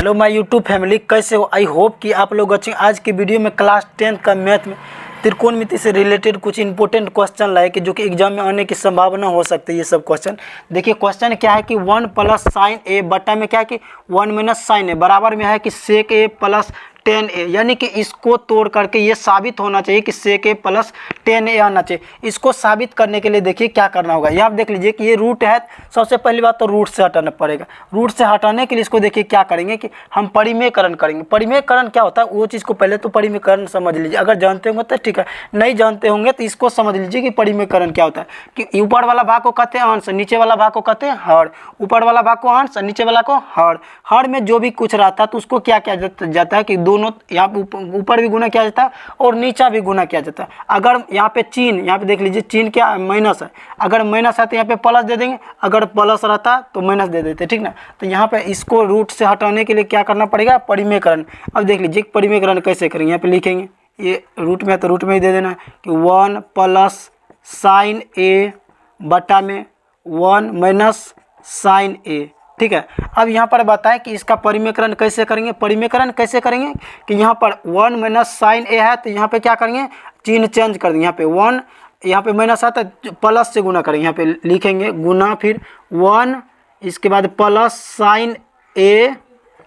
Hello my YouTube family, कैसे हो? I hope कि आप लोग अच्छे। आज की वीडियो में क्लास 10 का मैथ में त्रिकोणमिति से रिलेटेड कुछ इंपॉर्टेंट क्वेश्चन लाए कि जो कि एग्जाम में आने की संभावना हो सकती है। ये सब क्वेश्चन देखिए। क्वेश्चन क्या है कि 1 प्लस साइन ए बटा में क्या है कि 1 माइनस साइन ए बराबर में है कि सेक ए प्लस 10a, यानी कि इसको तोड़ करके ये साबित होना चाहिए कि सेक ए प्लस 10a आना चाहिए। इसको साबित करने के लिए देखिए क्या करना होगा। यहाँ आप देख लीजिए कि ये रूट है। सबसे पहली बात तो रूट से हटाना पड़ेगा। रूट से हटाने के लिए इसको देखिए क्या करेंगे कि हम परिमेयकरण करेंगे। परिमेयकरण क्या होता है वो चीज़ को पहले तो परिमेयकरण समझ लीजिए। अगर जानते होंगे तो ठीक है, नहीं जानते होंगे तो इसको समझ लीजिए कि परिमेयकरण क्या होता है। कि ऊपर वाला भाग को कहते हैं अंश, नीचे वाला भाग को कहते हैं हर। ऊपर वाला भाग को अंश, नीचे वाला को हर। हर में जो भी कुछ रहता है तो उसको क्या किया जाता है कि दोनों यहाँ ऊपर भी गुना किया जाता है और नीचा भी गुना किया जाता है। अगर यहाँ पे चिन्ह, यहाँ पे देख लीजिए चिन्ह क्या माइनस है। अगर माइनस है तो यहाँ पे प्लस दे देंगे, अगर प्लस रहता तो माइनस दे देते, ठीक ना। तो यहाँ पे इसको रूट से हटाने के लिए क्या करना पड़ेगा? परिमेयकरण। अब देख लीजिए परिमेयकरण कैसे करेंगे। यहाँ पे लिखेंगे, ये रूट में है तो रूट में ही दे देना कि 1 प्लस साइन ए बटा में 1 माइनस साइन ए, ठीक है। अब यहाँ पर बताएं कि इसका परिमेयकरण कैसे करेंगे। परिमेयकरण कैसे करेंगे कि यहाँ पर 1 माइनस साइन ए है तो यहाँ पे क्या करेंगे? चिन्ह चेंज कर देंगे। यहाँ पे 1, यहाँ पे माइनस आता है प्लस से गुना करेंगे। यहाँ पे लिखेंगे गुना, फिर 1, इसके बाद प्लस साइन ए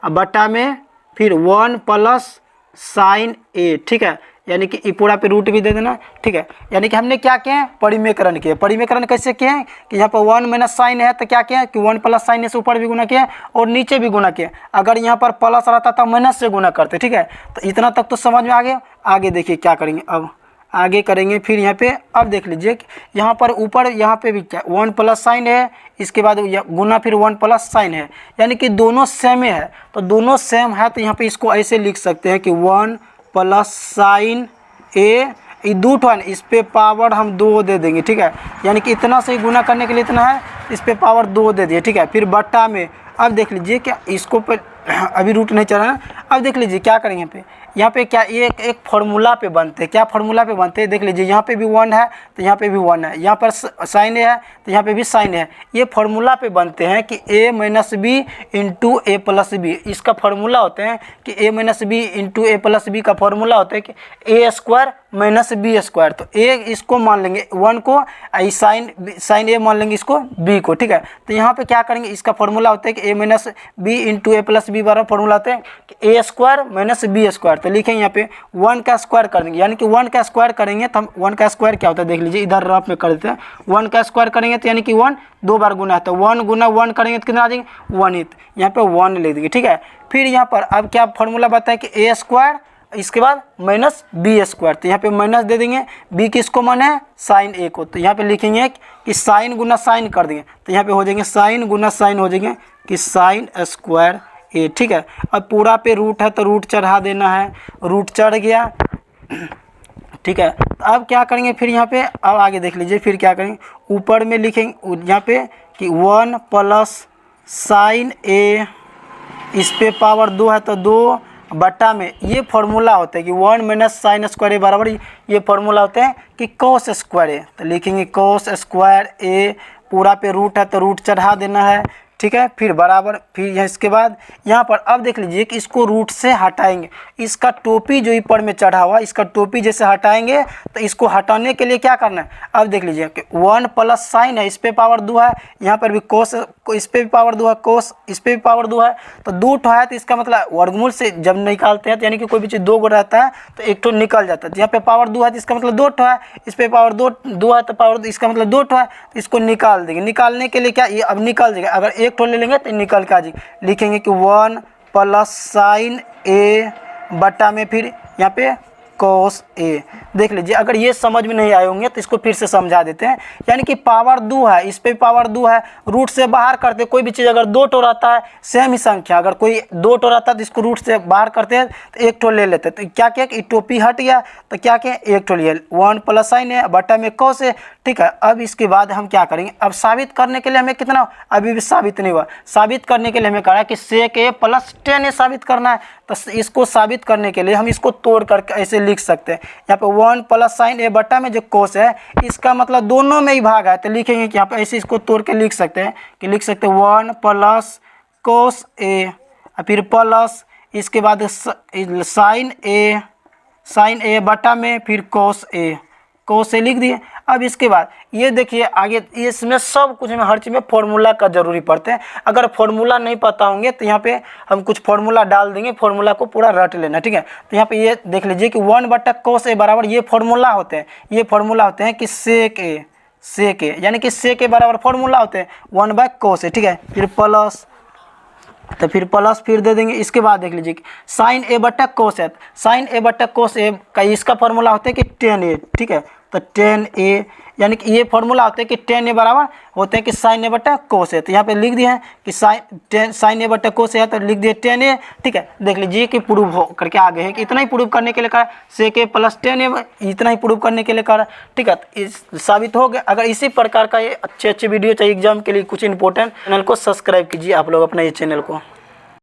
बटा में फिर 1 प्लस साइन ए, ठीक है। यानी कि पूरा पे रूट भी दे देना, ठीक है। यानी कि हमने क्या किया है? परिमेयकरण किया। परिमेयकरण कैसे किए हैं कि यहाँ पर 1 माइनस साइन है तो क्या किया है कि 1 प्लस साइन से ऊपर भी गुना किया और नीचे भी गुना किया। अगर यहाँ पर प्लस रहता तो माइनस से गुना करते, ठीक है। तो इतना तक तो समझ में आ गया। आगे देखिए क्या करेंगे। अब आगे करेंगे फिर यहाँ पे, अब देख लीजिए यहाँ पर ऊपर यहाँ पे भी क्या 1 प्लस साइन है, इसके बाद गुना फिर 1 प्लस साइन है, यानी कि दोनों सेम है। तो दोनों सेम है तो यहाँ पे इसको ऐसे लिख सकते हैं कि 1 प्लस साइन ए, ये दो ठो है, इस पे पावर हम 2 दे देंगे, ठीक है। यानी कि इतना से गुना करने के लिए इतना है, इस पे पावर 2 दे दिए, ठीक है। फिर बट्टा में अब देख लीजिए क्या इसको पर अभी रूट नहीं चल रहा है। अब देख लीजिए क्या करेंगे यहाँ पे क्या ये एक फार्मूला पे बनते हैं। क्या फार्मूला पे बनते हैं? देख लीजिए यहाँ पे भी 1 है तो यहाँ पे भी 1 है, यहाँ पर साइन ए है तो यहाँ पे भी साइन है। ये फार्मूला पे बनते हैं कि a minus B into A plus B. इसका फार्मूला होते हैं कि a minus B into A plus B का फार्मूला होता है कि A square minus B square. तो ए इसको मान लेंगे 1 को, साइन ए मान लेंगे इसको b को, ठीक है। तो यहाँ पे क्या करेंगे? इसका फार्मूला होता है कि a minus B into A plus B बराबर फार्मूला होता है कि A square minus B square. तो लिखेंगे यहाँ पे 1 का स्क्वायर कर देंगे, यानी कि 1 का स्क्वायर करेंगे तो हम 1 का स्क्वायर क्या होता है देख लीजिए, इधर रफ में कर देते हैं। 1 का स्क्वायर करेंगे तो यानी कि 1 2 बार गुना है, तो 1 गुना 1 करेंगे तो कितना आ जाएंगे? 1 ही। यहाँ पे 1 ले देंगे, ठीक है। फिर यहाँ पर अब क्या फार्मूला बताया कि ए स्क्वायर, इसके बाद माइनस बी स्क्वायर। तो यहाँ पे माइनस दे देंगे, बी किसको माने है? साइन ए को। तो यहाँ पे लिखेंगे कि साइन गुना साइन कर देंगे, तो यहाँ पे हो जाएंगे साइन गुना साइन हो जाएंगे कि साइन स्क्वायर ए, ठीक है। अब पूरा पे रूट है तो रूट चढ़ा देना है, रूट चढ़ गया, ठीक है। अब क्या करेंगे फिर यहाँ पे, अब आगे देख लीजिए फिर क्या करेंगे। ऊपर में लिखेंगे यहाँ पे कि 1 प्लस साइन ए, इस पे पावर 2 है तो 2 बटा में ये फार्मूला होता है कि 1 माइनस साइन स्क्वायर ए बराबर ये फार्मूला होता है कि कोस स्क्वायर ए। तो लिखेंगे कोस स्क्वायर ए, पूरा पे रूट है तो रूट चढ़ा देना है, ठीक है। फिर बराबर, फिर इसके बाद यहाँ पर अब देख लीजिए कि इसको रूट से हटाएंगे। इसका टोपी जो ऊपर में चढ़ा हुआ, इसका टोपी जैसे हटाएंगे तो इसको हटाने के लिए क्या करना है? अब देख लीजिए कि 1 प्लस साइन है, इस पे पावर 2 है, यहाँ पर भी कोस, इस पे भी पावर 2 है, कोस इस पे भी पावर 2 है, तो 2 ठो है। तो इसका मतलब वर्गमूल से जब निकालते हैं तो यानी कि कोई भी चीज़ 2 गो रहता है तो एक ठो निकल जाता है। यहाँ पे पावर 2 है तो इसका मतलब 2 ठो है, इस पे पावर 2 है तो पावर इसका मतलब 2 ठो है, तो इसको निकाल देंगे। निकालने के लिए क्या ये अब निकल जाएगा, अगर एक ठो ले लेंगे तो निकल के आ जाएगा। लिखेंगे कि 1 प्लस साइन ए बटा में फिर यहाँ पे कोस ए। देख लीजिए अगर ये समझ में नहीं आए होंगे तो इसको फिर से समझा देते हैं। यानी कि पावर 2 है, इस पे पावर 2 है, रूट से बाहर करते, कोई भी चीज़ अगर 2 ठो रहता है सेम ही संख्या, अगर कोई 2 ठो रहता है तो इसको रूट से बाहर करते हैं तो एक ठो ले लेते हैं। तो क्या किया कि टोपी हट गया तो क्या किया एक ठो लिया, 1 प्लस साइन है बटा में कोस है, ठीक है। अब इसके बाद हम क्या करेंगे? अब साबित करने के लिए हमें कितना, अभी भी साबित नहीं हुआ, साबित करने के लिए हमें कहा कि सेक ए प्लस 10 साबित करना है। तो इसको साबित करने के लिए हम इसको तोड़ करके ऐसे लिख सकते हैं। यहाँ पे 1 प्लस साइन ए बटा में जो कोस है इसका मतलब दोनों में ही भाग है, तो लिखेंगे कि यहाँ पे ऐसे इसको तोड़ के लिख सकते हैं कि लिख सकते हैं 1 प्लस कोस ए। फिर प्लस इसके बाद साइन ए बटा में फिर कोस ए लिख दिए। अब इसके बाद ये देखिए आगे इसमें सब कुछ में हर चीज़ में फॉर्मूला का ज़रूरी पड़ते हैं। अगर फॉर्मूला नहीं पता होंगे तो यहाँ पे हम कुछ फॉर्मूला डाल देंगे, फॉर्मूला को पूरा रट लेना, ठीक है। तो यहाँ पे ये देख लीजिए कि 1/cos ए बराबर ये फॉर्मूला होते हैं, ये फॉर्मूला होते हैं कि सेक ए यानी कि सेक ए बराबर फॉर्मूला होते हैं 1/cos ए, ठीक है। फिर प्लस, तो फिर प्लस फिर दे देंगे। इसके बाद देख लीजिए साइन ए बटा कोस ए, साइन ए बटा कोस ए का इसका फॉर्मूला होता है कि tan ए, ठीक है। तो tan ए यानी कि ये फॉर्मूला होता है कि tan ए बराबर होते हैं कि साइन ए बटा कोस ए। तो यहाँ पे लिख दिए हैं कि साइन ए बटा कोस ए, तो लिख दिए tan ए, ठीक है। देख लीजिए कि प्रूव हो करके आ गए हैं कि इतना ही प्रूव करने के लिए करा, सेक ए प्लस tan ए इतना ही प्रूव करने के लिए करा, ठीक है। इस साबित हो गया। अगर इसी प्रकार का ये अच्छे वीडियो चाहिए एग्जाम के लिए कुछ इंपॉर्टेंट, चैनल को सब्सक्राइब कीजिए आप लोग अपना ये चैनल को।